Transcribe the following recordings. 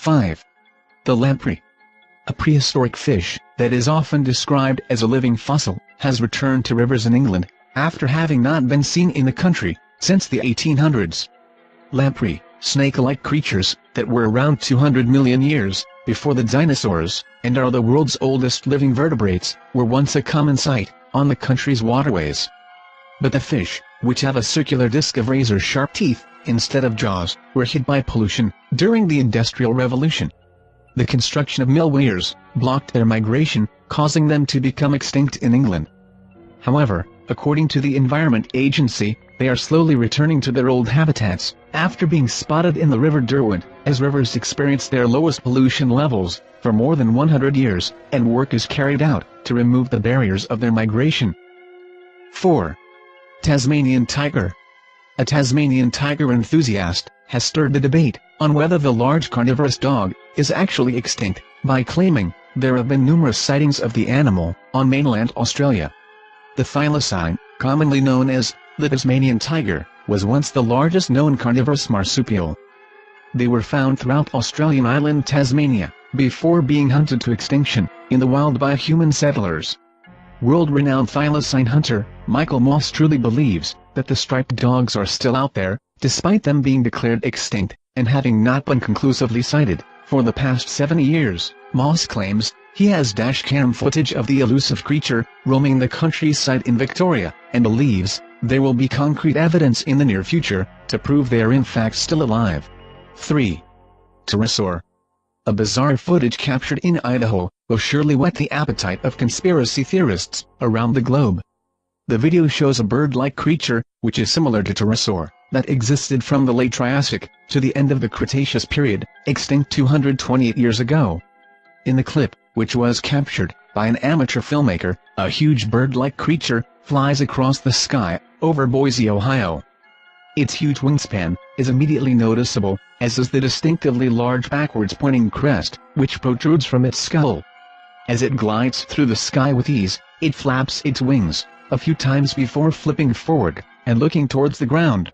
5. The lamprey. A prehistoric fish, that is often described as a living fossil, has returned to rivers in England, after having not been seen in the country since the 1800s. Lamprey, snake-like creatures, that were around 200 million years before the dinosaurs, and are the world's oldest living vertebrates, were once a common sight on the country's waterways. But the fish, which have a circular disc of razor-sharp teeth instead of jaws, were hit by pollution during the Industrial Revolution. The construction of mill weirs blocked their migration, causing them to become extinct in England. However, according to the Environment Agency, they are slowly returning to their old habitats, after being spotted in the River Derwent, as rivers experience their lowest pollution levels for more than 100 years, and work is carried out to remove the barriers of their migration. 4. Tasmanian tiger. A Tasmanian tiger enthusiast has stirred the debate on whether the large carnivorous dog is actually extinct, by claiming there have been numerous sightings of the animal on mainland Australia. The thylacine, commonly known as the Tasmanian tiger, was once the largest known carnivorous marsupial. They were found throughout Australian island Tasmania, before being hunted to extinction in the wild by human settlers. World-renowned thylacine hunter Michael Moss truly believes that the striped dogs are still out there, despite them being declared extinct, and having not been conclusively sighted for the past 70 years. Moss claims he has dashcam footage of the elusive creature roaming the countryside in Victoria, and believes there will be concrete evidence in the near future to prove they are in fact still alive. 3. Pterosaur. A bizarre footage captured in Idaho will surely whet the appetite of conspiracy theorists around the globe. The video shows a bird-like creature, which is similar to pterosaur, that existed from the late Triassic to the end of the Cretaceous period, extinct 228 years ago. In the clip, which was captured by an amateur filmmaker, a huge bird-like creature flies across the sky over Boise, Ohio. Its huge wingspan is immediately noticeable, as is the distinctively large backwards-pointing crest, which protrudes from its skull. As it glides through the sky with ease, it flaps its wings a few times before flipping forward and looking towards the ground.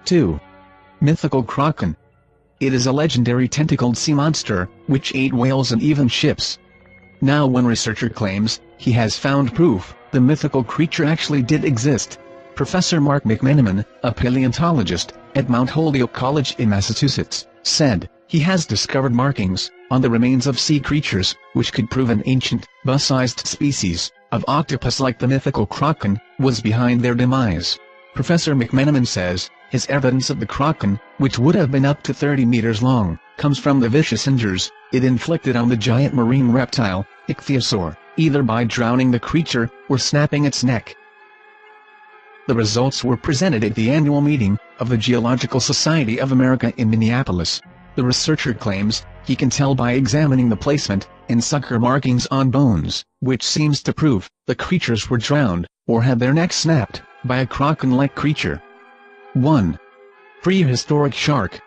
2. Mythical kraken. It is a legendary tentacled sea monster, which ate whales and even ships. Now one researcher claims he has found proof the mythical creature actually did exist. Professor Mark McMenamin, a paleontologist at Mount Holyoke College in Massachusetts, said he has discovered markings on the remains of sea creatures, which could prove an ancient, bus-sized species of octopus like the mythical kraken was behind their demise. Professor McMenamin says his evidence of the kraken, which would have been up to 30 meters long, comes from the vicious injuries it inflicted on the giant marine reptile, ichthyosaur, either by drowning the creature or snapping its neck. The results were presented at the annual meeting of the Geological Society of America in Minneapolis. The researcher claims he can tell by examining the placement and sucker markings on bones, which seems to prove the creatures were drowned or had their necks snapped by a kraken-like creature. 1. Prehistoric shark.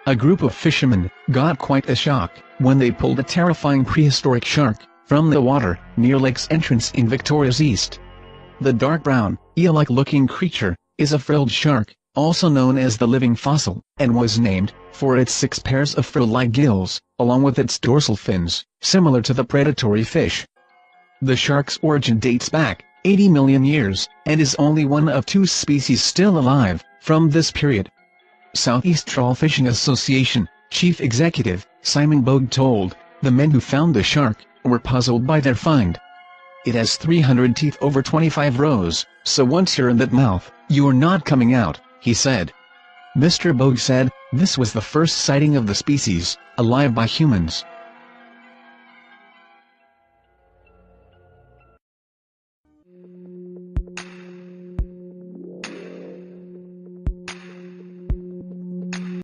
A group of fishermen got quite a shock when they pulled a terrifying prehistoric shark from the water near Lake's entrance in Victoria's East. The dark brown, eel-like looking creature is a frilled shark, also known as the living fossil, and was named for its 6 pairs of frill-like gills, along with its dorsal fins, similar to the predatory fish. The shark's origin dates back 80 million years, and is only one of 2 species still alive from this period. Southeast Trawl Fishing Association Chief Executive Simon Bogue told the men who found the shark were puzzled by their find. It has 300 teeth over 25 rows, so once you're in that mouth, you're not coming out, he said. Mr. Bogue said this was the first sighting of the species alive by humans